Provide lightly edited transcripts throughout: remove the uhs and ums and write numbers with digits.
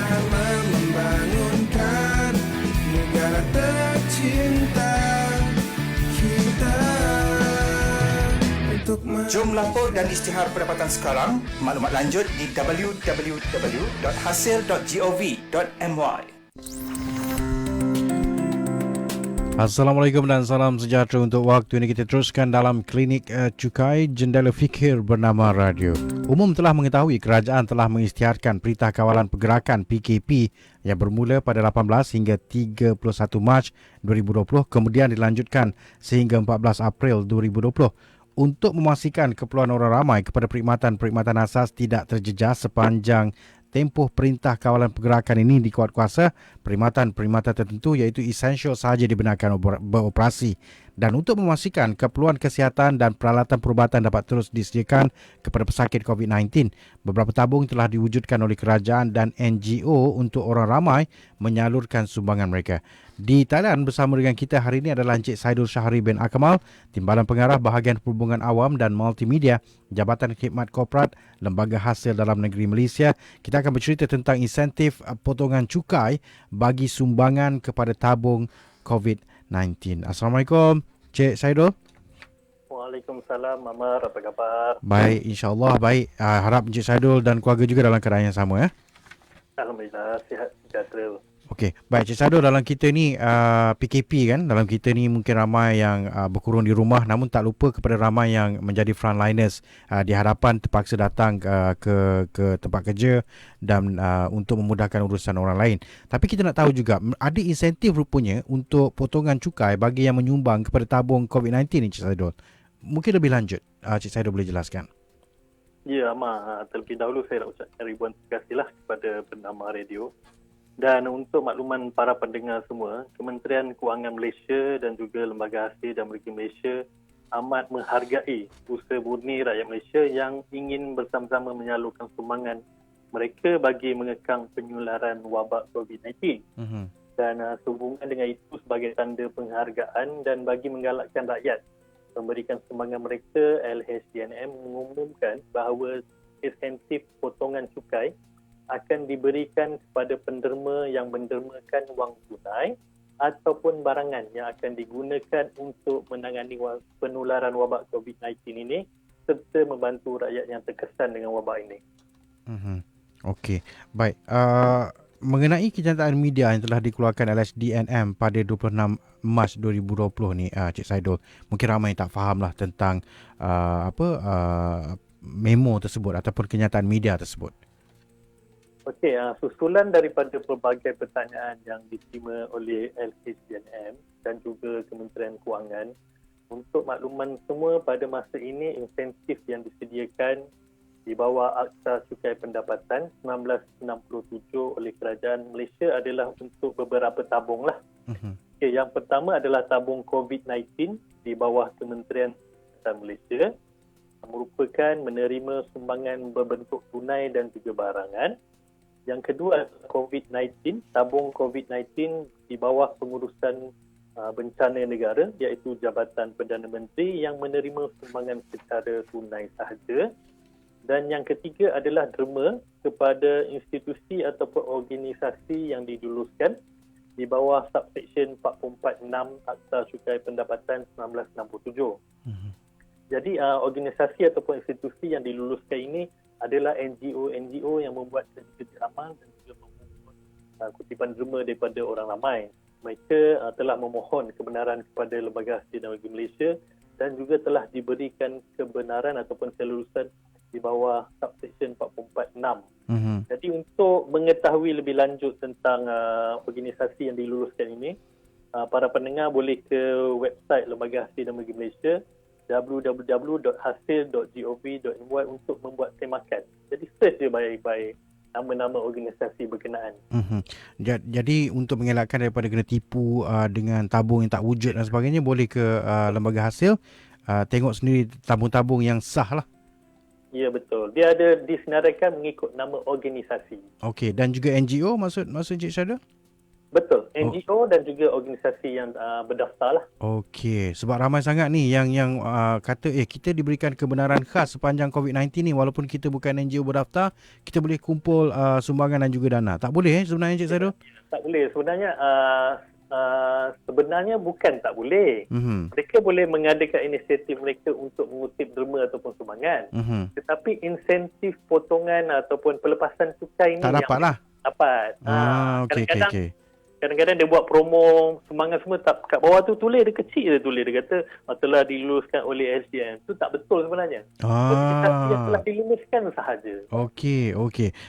bersama membangunkan negara tercinta kita. Jom lapor dan isytihar pendapatan sekarang. Maklumat lanjut di www.hasil.gov.my. Assalamualaikum dan salam sejahtera untuk waktu ini. Kita teruskan dalam klinik cukai jendela fikir bernama Radio. Umum telah mengetahui kerajaan telah mengisytiharkan Perintah Kawalan Pergerakan PKP yang bermula pada 18 hingga 31 Mac 2020 kemudian dilanjutkan sehingga 14 April 2020 untuk memastikan keperluan orang ramai kepada perkhidmatan-perkhidmatan asas tidak terjejas sepanjang tempoh Perintah Kawalan Pergerakan ini dikuatkuasa, perkhidmatan-perkhidmatan tertentu iaitu esensial sahaja dibenarkan beroperasi. Dan untuk memastikan keperluan kesihatan dan peralatan perubatan dapat terus disediakan kepada pesakit COVID-19, beberapa tabung telah diwujudkan oleh kerajaan dan NGO untuk orang ramai menyalurkan sumbangan mereka. Di talian bersama dengan kita hari ini adalah Encik Saidul Syahri bin Akamal, Timbalan Pengarah Bahagian Perhubungan Awam dan Multimedia, Jabatan Khidmat Korporat, Lembaga Hasil Dalam Negeri Malaysia. Kita akan bercerita tentang insentif potongan cukai bagi sumbangan kepada tabung COVID-19. Assalamualaikum, Cik Saidul. Waalaikumsalam, Amar. Apa khabar? Baik, insyaAllah baik. Harap Encik Saidul dan keluarga juga dalam keadaan yang sama. Alhamdulillah, sihat sejahtera. Okey, baik Cik Saidul, dalam kita ni PKP kan, dalam kita ni mungkin ramai yang berkurung di rumah, namun tak lupa kepada ramai yang menjadi frontliners di hadapan terpaksa datang ke tempat kerja dan untuk memudahkan urusan orang lain. Tapi kita nak tahu juga ada insentif rupanya untuk potongan cukai bagi yang menyumbang kepada tabung COVID-19 ni Cik Saidul. Mungkin lebih lanjut Cik Saidul boleh jelaskan. Ya, Amar. Terlebih dahulu saya nak ucapkan ribuan terima kasihlah kepada pendengar radio. Dan untuk makluman para pendengar semua, Kementerian Kewangan Malaysia dan juga Lembaga Hasil dan Negeri Malaysia amat menghargai usaha murni rakyat Malaysia yang ingin bersama-sama menyalurkan sumbangan mereka bagi mengekang penularan wabak COVID-19. Dan sehubungan dengan itu sebagai tanda penghargaan dan bagi menggalakkan rakyat memberikan sumbangan mereka, LHDNM mengumumkan bahawa insentif potongan cukai akan diberikan kepada penderma yang mendermakan wang tunai ataupun barangan yang akan digunakan untuk menangani penularan wabak COVID-19 ini serta membantu rakyat yang terkesan dengan wabak ini. Okey, baik. Mengenai kenyataan media yang telah dikeluarkan LHDNM pada 26 Mac 2020 ni, Cik Saidul, mungkin ramai tak fahamlah tentang memo tersebut ataupun kenyataan media tersebut. Okey, susulan daripada pelbagai pertanyaan yang diterima oleh LHDNM dan juga Kementerian Kewangan, untuk makluman semua pada masa ini insentif yang disediakan di bawah Akta Cukai Pendapatan 1967 oleh Kerajaan Malaysia adalah untuk beberapa tabung lah. Okay, yang pertama adalah tabung COVID-19 di bawah Kementerian Kesihatan Malaysia, merupakan menerima sumbangan berbentuk tunai dan juga barangan. Yang kedua COVID-19, tabung COVID-19 di bawah pengurusan bencana negara iaitu Jabatan Perdana Menteri yang menerima sumbangan secara tunai sahaja. Dan yang ketiga adalah derma kepada institusi ataupun organisasi yang diluluskan di bawah subsection 446 Akta Cukai Pendapatan 1967. Jadi organisasi ataupun institusi yang diluluskan ini adalah NGO yang membuat kerja amal dan juga memohon kutipan derma daripada orang ramai. Mereka telah memohon kebenaran kepada Lembaga Hasil dan Negeri Malaysia dan juga telah diberikan kebenaran ataupun kelulusan di bawah subsection 446. Jadi untuk mengetahui lebih lanjut tentang organisasi yang diluluskan ini, para pendengar boleh ke website Lembaga Hasil dan Negeri Malaysia www.hasil.gov.my untuk membuat temakan. Jadi search je baik-baik nama-nama organisasi berkenaan. Jadi untuk mengelakkan daripada kena tipu dengan tabung yang tak wujud dan sebagainya, boleh ke Lembaga Hasil tengok sendiri tabung-tabung yang sah lah. Ya, betul. Dia ada disenaraikan mengikut nama organisasi. Okey, dan juga NGO maksud Encik Syahda? Betul, NGO dan juga organisasi yang berdaftar lah. Okey, sebab ramai sangat ni yang kata kita diberikan kebenaran khas sepanjang COVID-19 ni walaupun kita bukan NGO berdaftar, kita boleh kumpul sumbangan dan juga dana. Tak boleh sebenarnya Encik Saidul? Tak boleh. Sebenarnya bukan tak boleh. Mereka boleh mengadakan inisiatif mereka untuk mengutip derma ataupun sumbangan. Tetapi insentif potongan ataupun pelepasan cukai ni Tak dapat lah. Dapat. Okey. Kadang-kadang dia buat promo sumbangan semua, tak kat bawah tu tulis, dia kecil dia tulis, dia kata telah diluluskan oleh SDM. Tu tak betul sebenarnya. Organisasi yang telah diluluskan sahaja. Okey.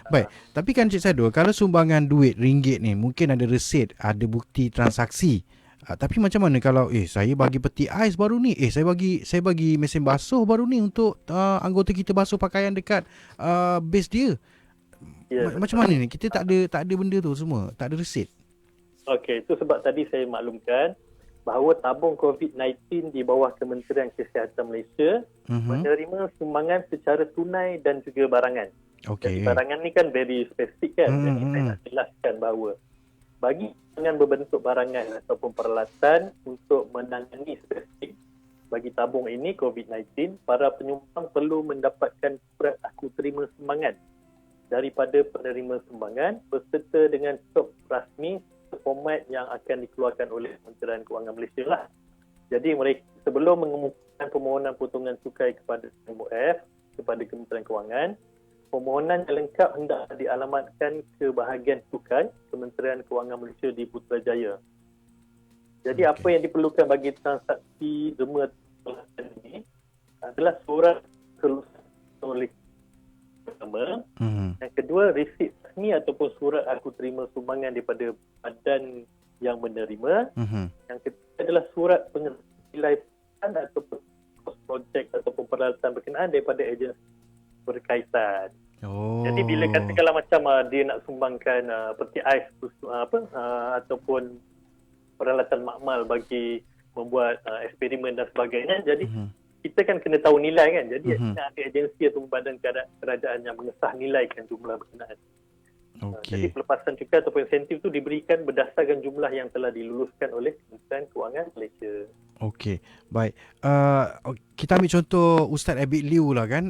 Baik, tapi kan Cik Saidul, kalau sumbangan duit ringgit ni mungkin ada resit, ada bukti transaksi. Tapi macam mana kalau saya bagi peti ais baru ni, saya bagi mesin basuh baru ni untuk anggota kita basuh pakaian dekat base dia. Macam mana ni? Kita tak ada benda tu semua, tak ada resit. Okey, itu sebab tadi saya maklumkan bahawa tabung COVID-19 di bawah Kementerian Kesihatan Malaysia menerima sumbangan secara tunai dan juga barangan. Jadi barangan ni kan very spesifik kan. Jadi saya nak jelaskan bahawa bagi sumbangan berbentuk barangan ataupun peralatan untuk menangani spesifik bagi tabung ini COVID-19, para penyumbang perlu mendapatkan surat aku terima sumbangan daripada penerima sumbangan berserta dengan stok rasmi format yang akan dikeluarkan oleh Kementerian Kewangan Malaysia lah. Jadi mereka sebelum mengemukakan permohonan potongan cukai kepada MOF, kepada Kementerian Kewangan, permohonan yang lengkap hendak dialamatkan ke bahagian cukai Kementerian Kewangan Malaysia di Putrajaya. Jadi apa yang diperlukan bagi transaksi derma ini adalah surat kelulusan oleh pertama. Yang kedua, resit resmi ataupun surat aku terima sumbangan daripada badan yang menerima. Yang ketiga adalah surat penilai ataupun kos projek ataupun peralatan berkenaan daripada agensi berkaitan. Jadi bila katakanlah macam dia nak sumbangkan peti ais ataupun peralatan makmal bagi membuat eksperimen dan sebagainya, jadi kita kan kena tahu nilai kan. Jadi ada agensi atau badan kerajaan yang mengesah nilaikan jumlah berkenaan. Jadi pelepasan cukai ataupun insentif itu diberikan berdasarkan jumlah yang telah diluluskan oleh Kementerian Kewangan Malaysia. Okey, baik. Kita ambil contoh Ustaz Abid Liu lah kan.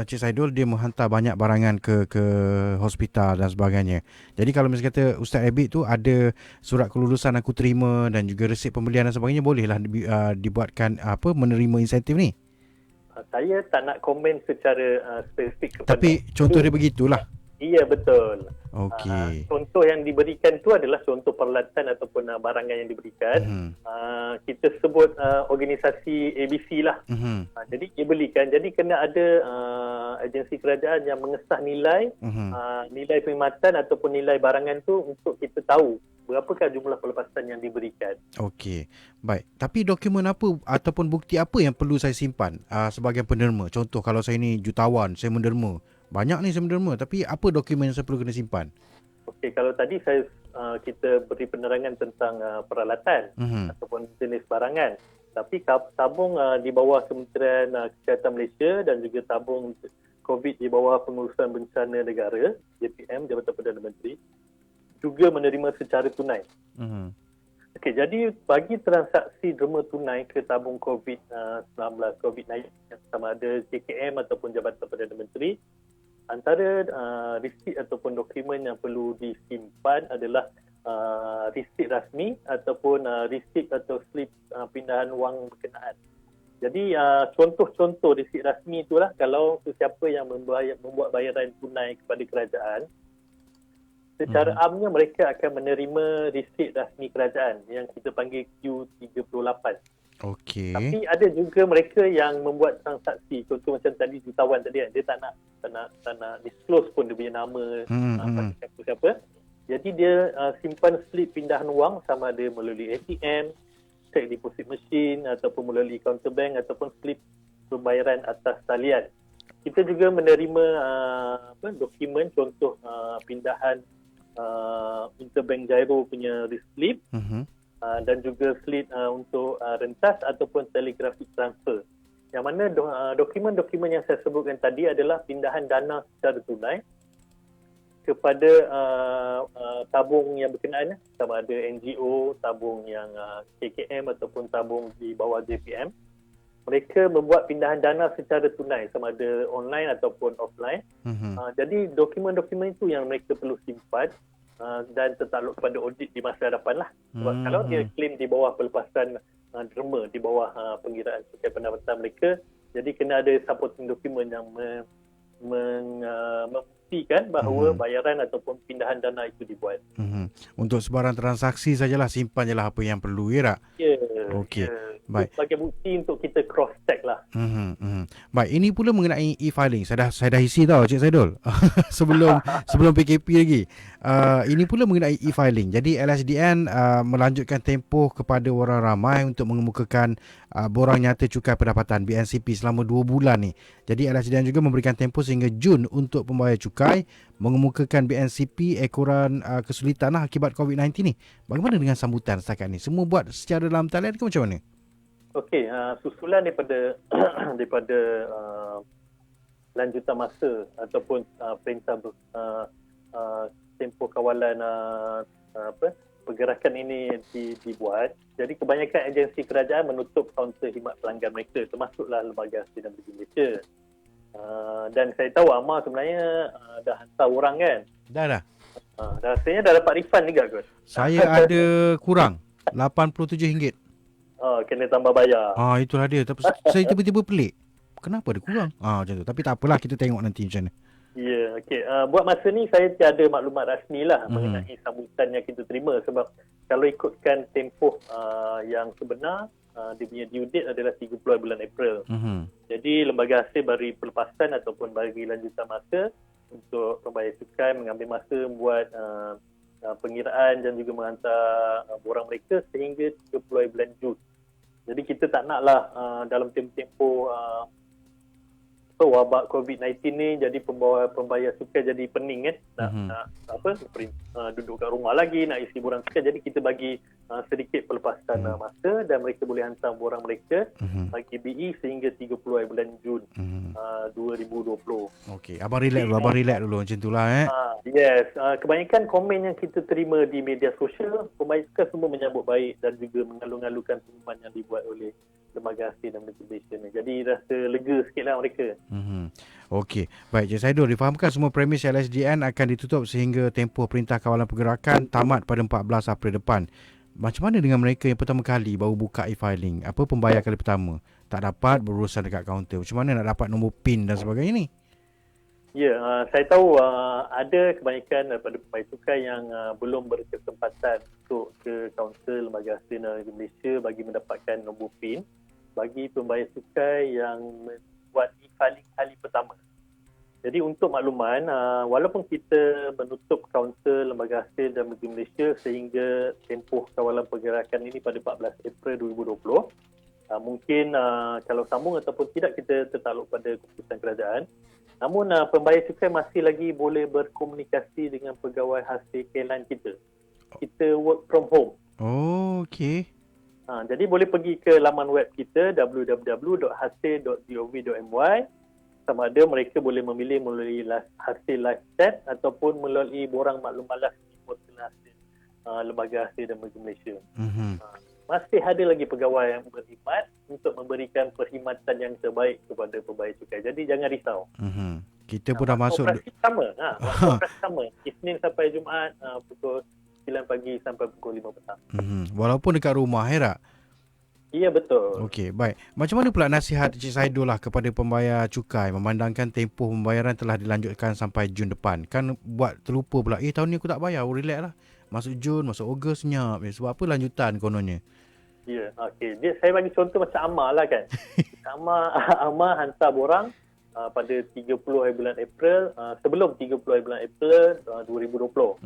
Cik Saidul dia menghantar banyak barangan ke hospital dan sebagainya. Jadi kalau misalnya kata Ustaz Abid tu ada surat kelulusan aku terima dan juga resit pembelian dan sebagainya, bolehlah dibuatkan menerima insentif ni. Saya tak nak komen secara spesifik kepada. Tapi contoh dia begitulah. Iya, betul. Okey. Contoh yang diberikan tu adalah contoh peralatan ataupun barangan yang diberikan. Kita sebut organisasi ABC lah. Jadi dia belikan. Jadi kena ada agensi kerajaan yang mengesah nilai nilai perkhidmatan ataupun nilai barangan tu untuk kita tahu berapakah jumlah pelepasan yang diberikan. Okey. Baik. Tapi dokumen apa ataupun bukti apa yang perlu saya simpan sebagai penderma? Contoh kalau saya ni jutawan, saya menderma. Banyak ni saya menderma, tapi apa dokumen yang saya perlu kena simpan? Okey, kalau tadi kita beri penerangan tentang peralatan ataupun jenis barangan. Tapi tabung di bawah Kementerian Kesihatan Malaysia dan juga tabung COVID di bawah Pengurusan Bencana Negara, JPM, Jabatan Perdana Menteri, juga menerima secara tunai. Okey, jadi bagi transaksi derma tunai ke tabung COVID-19 sama ada JKM ataupun Jabatan Perdana Menteri, antara resit ataupun dokumen yang perlu disimpan adalah resit rasmi ataupun resit atau slip pindahan wang berkenaan. Jadi contoh-contoh resit rasmi itulah kalau sesiapa yang membuat bayaran tunai kepada kerajaan, secara amnya mereka akan menerima resit rasmi kerajaan yang kita panggil Q38. Okey. Tapi ada juga mereka yang membuat transaksi, contoh macam tadi jutawan tadi kan, dia tak nak disclose pun dia punya nama siapa. Jadi dia simpan slip pindahan wang sama ada melalui ATM, check deposit machine ataupun melalui counter bank ataupun slip pembayaran atas talian. Kita juga menerima dokumen contoh pindahan interbank gyro punya slip. Dan juga slip untuk rentas ataupun telegraphic transfer. Yang mana dokumen-dokumen yang saya sebutkan tadi adalah pindahan dana secara tunai kepada tabung yang berkenaan, sama ada NGO, tabung yang KKM ataupun tabung di bawah JPM. Mereka membuat pindahan dana secara tunai, sama ada online ataupun offline. Jadi dokumen-dokumen itu yang mereka perlu simpan dan tertakluk kepada audit di masa hadapan lah. Sebab kalau dia claim di bawah pelepasan derma, di bawah pengiraan cukai pendapatan mereka, jadi kena ada supporting dokumen yang memastikan bahawa bayaran ataupun pindahan dana itu dibuat. Untuk sebarang transaksi sajalah, simpan jelah apa yang perlu, ya tak? Ya. Okey. Ya. Baik. Sebagai bukti untuk kita cross check lah. Baik, ini pula mengenai e-filing. Saya dah isi tau Cik Saidul. sebelum PKP lagi. Ini pula mengenai e-filing. Jadi LSDN melanjutkan tempoh kepada orang ramai untuk mengemukakan borang nyata cukai pendapatan BNCP selama 2 bulan ni. Jadi LSDN juga memberikan tempoh sehingga Jun untuk pembayar cukai mengemukakan BNCP ekoran kesulitan lah akibat COVID-19 ni. Bagaimana dengan sambutan setakat ni? Semua buat secara dalam talian ke macam mana? Okey, susulan daripada lanjutan masa ataupun perintah tempoh kawalan pergerakan ini dibuat. Jadi kebanyakan agensi kerajaan menutup kaunter khidmat pelanggan mereka, termasuklah Lembaga Hasil dan Bagi Malaysia. Dan saya tahu Amar sebenarnya dah hantar orang kan? Dah. Rasanya dah dapat refund juga kot? Saya ada kurang RM87. Kena tambah bayar. Itulah dia. Tapi saya tiba-tiba pelik. Kenapa ada kurang? Macam tu. Tapi tak apalah, kita tengok nanti macam mana. Ya, okey. Buat masa ni saya tiada maklumat rasmi lah mengenai sambutan yang kita terima, sebab kalau ikutkan tempoh yang sebenar, dia punya due date adalah 30 bulan April. Jadi Lembaga Hasil bagi pelepasan ataupun bagi lanjutan masa untuk pembayar cukai mengambil masa membuat pengiraan dan juga menghantar borang mereka sehingga 30 bulan Jun. Jadi kita tak naklah dalam tempoh wabak COVID-19 ni jadi pembayar cukai jadi pening kan, nak duduk kat rumah lagi, nak isi borang cukai. Jadi kita bagi sedikit pelepasan masa dan mereka boleh hantar borang mereka bagi BE sehingga 30 bulan Jun 2020. Okey, abang relax dulu macam itulah Yes, kebanyakan komen yang kita terima di media sosial, pembayar cukai semua menyambut baik dan juga mengalu-alukan pengumuman yang dibuat oleh Lembaga Hasil dan Bagi Malaysia ni. Jadi rasa lega sikitlah mereka. Okey, baik Cik Saidul, difahamkan semua premis LSDN akan ditutup sehingga tempoh Perintah Kawalan Pergerakan tamat pada 14 April depan. Macam mana dengan mereka yang pertama kali baru buka e-filing? Apa pembayar kali pertama? Tak dapat berurusan dekat kaunter. Macam mana nak dapat nombor PIN dan sebagainya ni? Ya, saya tahu ada kebanyakan daripada pembayar cukai yang belum berkesempatan untuk ke kaunter Lembaga Hasil dan Bagi Malaysia bagi mendapatkan nombor PIN bagi pembayar cukai yang membuat e-filing kali pertama. Jadi untuk makluman, walaupun kita menutup kaunter Lembaga Hasil dan Bagi Malaysia sehingga tempoh kawalan pergerakan ini pada 14 April 2020, mungkin kalau sambung ataupun tidak kita tertakluk pada keputusan kerajaan. Namun pembayar cukai masih lagi boleh berkomunikasi dengan pegawai hasil KLAN kita. Kita work from home. Okey. Jadi boleh pergi ke laman web kita www.hasil.gov.my. Sama ada mereka boleh memilih melalui hasil live chat ataupun melalui borang maklum malas di portal hasil Lembaga Hasil dan Bagi Malaysia. Masih ada lagi pegawai yang berkhidmat untuk memberikan perkhidmatan yang terbaik kepada pembayar cukai. Jadi jangan risau. Kita pun dah masuk. Operasi sama. Operasi sama. Isnin sampai Jumaat pukul 9 pagi sampai pukul 5 petang. Walaupun dekat rumah, tak? Ya, betul. Okey, baik. Macam mana pula nasihat Cik Saidul lah kepada pembayar cukai memandangkan tempoh pembayaran telah dilanjutkan sampai Jun depan? Kan buat terlupa pula, tahun ni aku tak bayar, relax lah. Masuk Jun, masuk Ogos senyap. Sebab apa lanjutan kononnya? Ya, okey. Saya bagi contoh macam Amar lah kan. Amar hantar borang pada 30 bulan April, sebelum 30 bulan April 2020.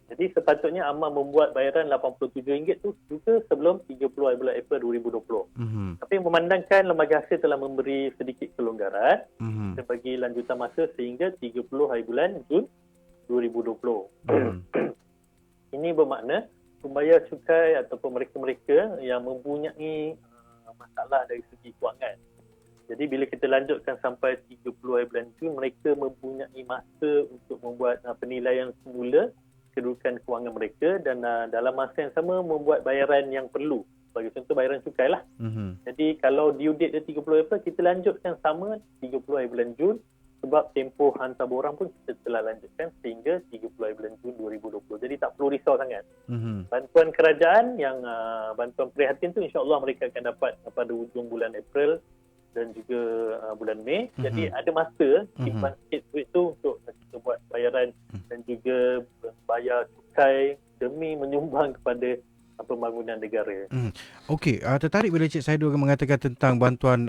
Jadi sepatutnya Amar membuat bayaran RM87 tu juga sebelum 30 bulan April 2020. Tapi memandangkan Lembaga Hasil telah memberi sedikit kelonggaran, kita bagi lanjutan masa sehingga 30 bulan Jun 2020. Ini bermakna pembayar cukai ataupun mereka-mereka yang mempunyai masalah dari segi kewangan. Jadi bila kita lanjutkan sampai 30 hari bulan Jun, mereka mempunyai masa untuk membuat penilaian semula kedudukan kewangan mereka dan dalam masa yang sama membuat bayaran yang perlu. Bagi contoh bayaran cukai lah. Jadi kalau due date dia 30 April, kita lanjutkan sama 30 hari bulan Jun sebab tempoh hantar borang pun kita telah lanjutkan sehingga 30 hari bulan Jun 2020. Jadi tak perlu risau sangat. Bantuan kerajaan yang bantuan prihatin tu insya-Allah mereka akan dapat pada hujung bulan April dan juga bulan Mei. Jadi ada masa simpan sikit duit tu untuk kita buat bayaran dan juga bayar cukai demi menyumbang kepada pembangunan negara. Okey, tertarik bila Cik Saidul mengatakan tentang bantuan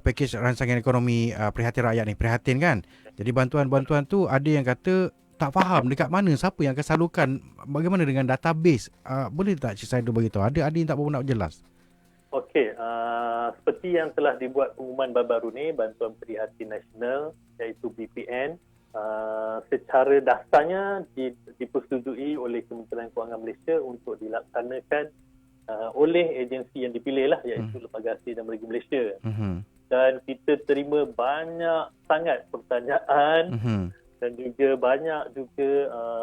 pakej rancangan ekonomi prihatin rakyat ni. Prihatin kan? Jadi bantuan-bantuan tu ada yang kata tak faham dekat mana, siapa yang akan salurkan, bagaimana dengan database. Boleh tak Cik Saidul beritahu? Ada yang tak berapa nak jelas. Okey, seperti yang telah dibuat pengumuman baru-baru ni, Bantuan Prihatin Nasional iaitu BPN, secara dasarnya dipersetujui oleh Kementerian Kewangan Malaysia untuk dilaksanakan oleh agensi yang dipilih lah, iaitu Lembaga Hasil dan Merigi Malaysia. Dan kita terima banyak sangat pertanyaan dan juga banyak juga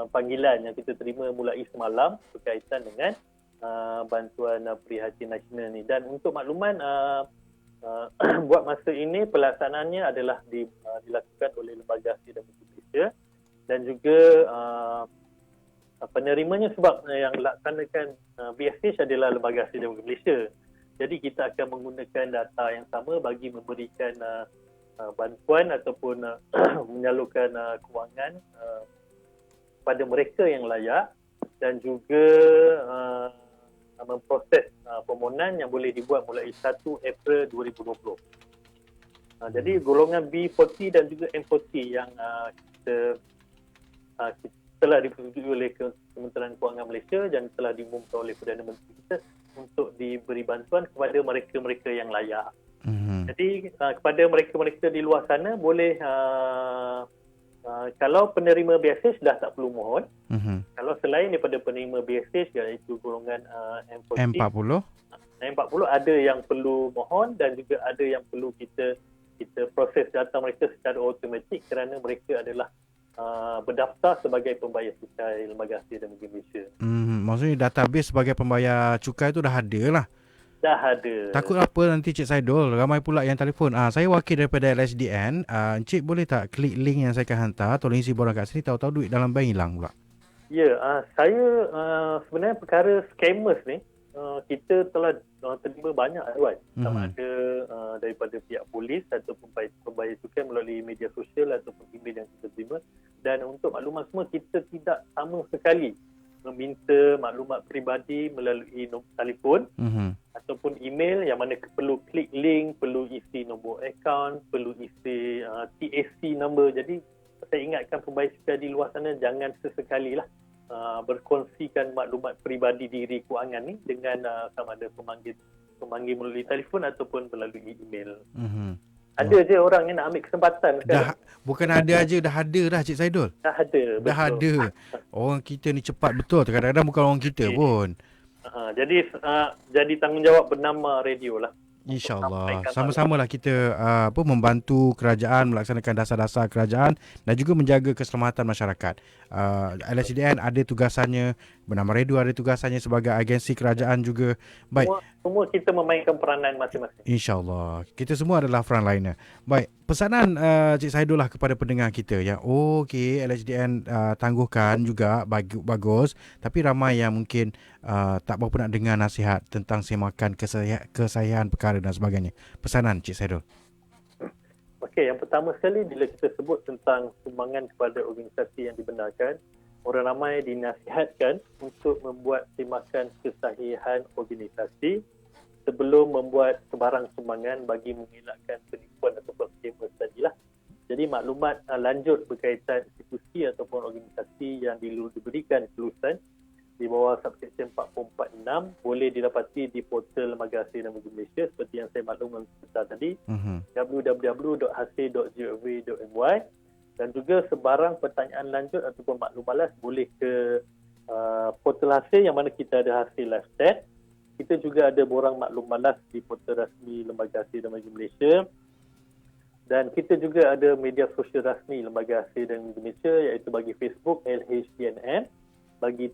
panggilan yang kita terima mulai semalam berkaitan dengan bantuan prihatin nasional ni. Dan untuk makluman, buat masa ini pelaksanaannya adalah dilakukan oleh Lembaga Hasil dan Merigi Malaysia dan juga penerimanya sebab yang laksanakan BSH adalah Lembaga Hasil dan Merigi Malaysia. Jadi kita akan menggunakan data yang sama bagi memberikan bantuan ataupun menyalurkan kewangan kepada mereka yang layak dan juga memproses permohonan yang boleh dibuat mulai 1 April 2020. Jadi golongan B40 dan juga M40 yang kita telah dipersetujui oleh Kementerian Kewangan Malaysia dan telah diumumkan oleh Perdana Menteri kita untuk diberi bantuan kepada mereka-mereka yang layak. Jadi kepada mereka-mereka di luar sana boleh kalau penerima BSH dah tak perlu mohon. Kalau selain daripada penerima BSH iaitu golongan M40 ada yang perlu mohon dan juga ada yang perlu kita proses data mereka secara automatik kerana mereka adalah berdaftar sebagai pembayar cukai Lembaga Hasil dan Merigi Malaysia. Maksudnya database sebagai pembayar cukai tu dah ada lah. Dah ada. Takut apa nanti Cik Saidul, ramai pula yang telefon. Saya wakil daripada LSDN. Encik boleh tak klik link yang saya akan hantar, tolong isi borang kat sini, tahu-tahu duit dalam bank hilang pula. Ya, saya sebenarnya perkara scammers ni kita telah terima banyak aduan sama ada daripada pihak polis ataupun pembayar cukai melalui media sosial ataupun email yang kita terima. Dan untuk makluman semua, kita tidak sama sekali meminta maklumat peribadi melalui nombor telefon ataupun email yang mana perlu klik link, perlu isi nombor akaun, perlu isi TAC number. Jadi saya ingatkan pembayar cukai di luar sana jangan sesekali lah berkongsikan maklumat peribadi diri kewangan ni dengan sama ada pemanggil melalui telefon ataupun melalui email. Ada je orang yang nak ambil kesempatan sekarang. Bukan ada aja, dah ada dah Cik Saidul. Dah ada, betul. Dah ada. Orang kita ni cepat betul. Kadang-kadang bukan orang kita pun. Jadi tanggungjawab bernama radio lah. InsyaAllah. Sama-samalah kita membantu kerajaan melaksanakan dasar-dasar kerajaan dan juga menjaga keselamatan masyarakat. LSDN ada tugasannya, bernama radio ada tugasannya sebagai agensi kerajaan juga. Baik. Semua kita memainkan peranan masing-masing. InsyaAllah. Kita semua adalah frontliner. Baik. Pesanan Cik Saidul lah kepada pendengar kita yang okey, LSDN tangguhkan juga bagus, tapi ramai yang mungkin tak berapa nak dengar nasihat tentang semakan kesahihan perkara dan sebagainya. Pesanan Cik Saidul. Okey, yang pertama sekali bila kita sebut tentang sumbangan kepada organisasi yang dibenarkan, orang ramai dinasihatkan untuk membuat semakan kesahihan organisasi sebelum membuat sebarang sumbangan bagi mengelakkan penipuan ataupun scam tadilah. Jadi maklumat lanjut berkaitan institusi ataupun organisasi yang diberikan kelulusan di bawah subsection 446 boleh didapati di portal Lembaga Hasil dan Merigi Malaysia seperti yang saya maklumkan sebentar tadi, www.hasil.gov.my, dan juga sebarang pertanyaan lanjut ataupun maklum balas boleh ke portal Hasil yang mana kita ada Hasil Live Chat. Kita juga ada borang maklum balas di portal rasmi Lembaga Hasil dan Merigi Malaysia Dan kita juga ada media sosial rasmi Lembaga Hasil dan Indonesia, iaitu bagi Facebook LHDNM, bagi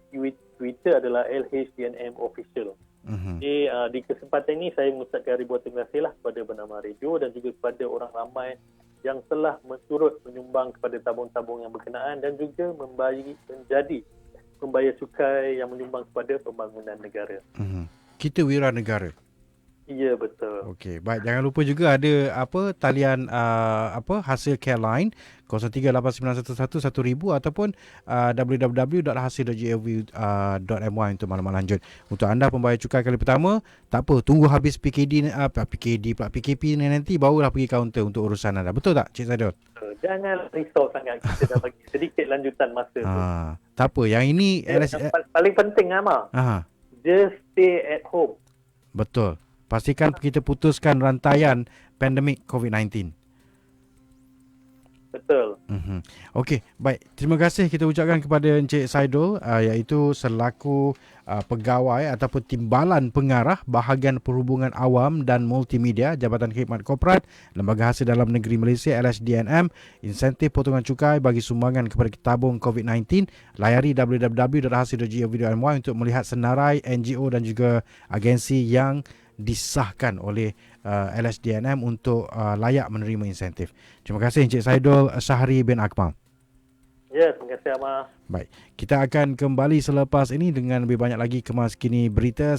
Twitter adalah LHDNM Official. Jadi di kesempatan ini saya mengucapkan ribuan terima kasihlah kepada Bernama Radio dan juga kepada orang ramai yang telah turut menyumbang kepada tabung-tabung yang berkenaan dan juga menjadi pembayar cukai yang menyumbang kepada pembangunan negara. Kita wira negara. Ya, betul. Okey, baik, jangan lupa juga ada talian hasil care line 0389111000 ataupun www.hasil.gov.my untuk maklumat lanjut. Untuk anda pembayar cukai kali pertama, tak apa, tunggu habis PKP ni nanti barulah pergi kaunter untuk urusan anda. Betul tak, Cik Saidul? Jangan risau sangat, kita dah bagi sedikit lanjutan masa tu. Tak apa, yang ini Yang paling penting Amar, just stay at home. Betul. Pastikan kita putuskan rantaian pandemik COVID-19. Betul. Okey, baik. Terima kasih kita ucapkan kepada Encik Saidul, iaitu selaku pegawai ataupun timbalan pengarah bahagian perhubungan awam dan multimedia Jabatan Khidmat Korporat Lembaga Hasil Dalam Negeri Malaysia LHDNM, insentif potongan cukai bagi sumbangan kepada tabung COVID-19. Layari www.hasil.gov.my untuk melihat senarai NGO dan juga agensi yang disahkan oleh LHDNM untuk layak menerima insentif. Terima kasih Encik Saidul Syahri bin Akmal. Ya, terima kasih Amar. Baik, kita akan kembali selepas ini dengan lebih banyak lagi kemas kini berita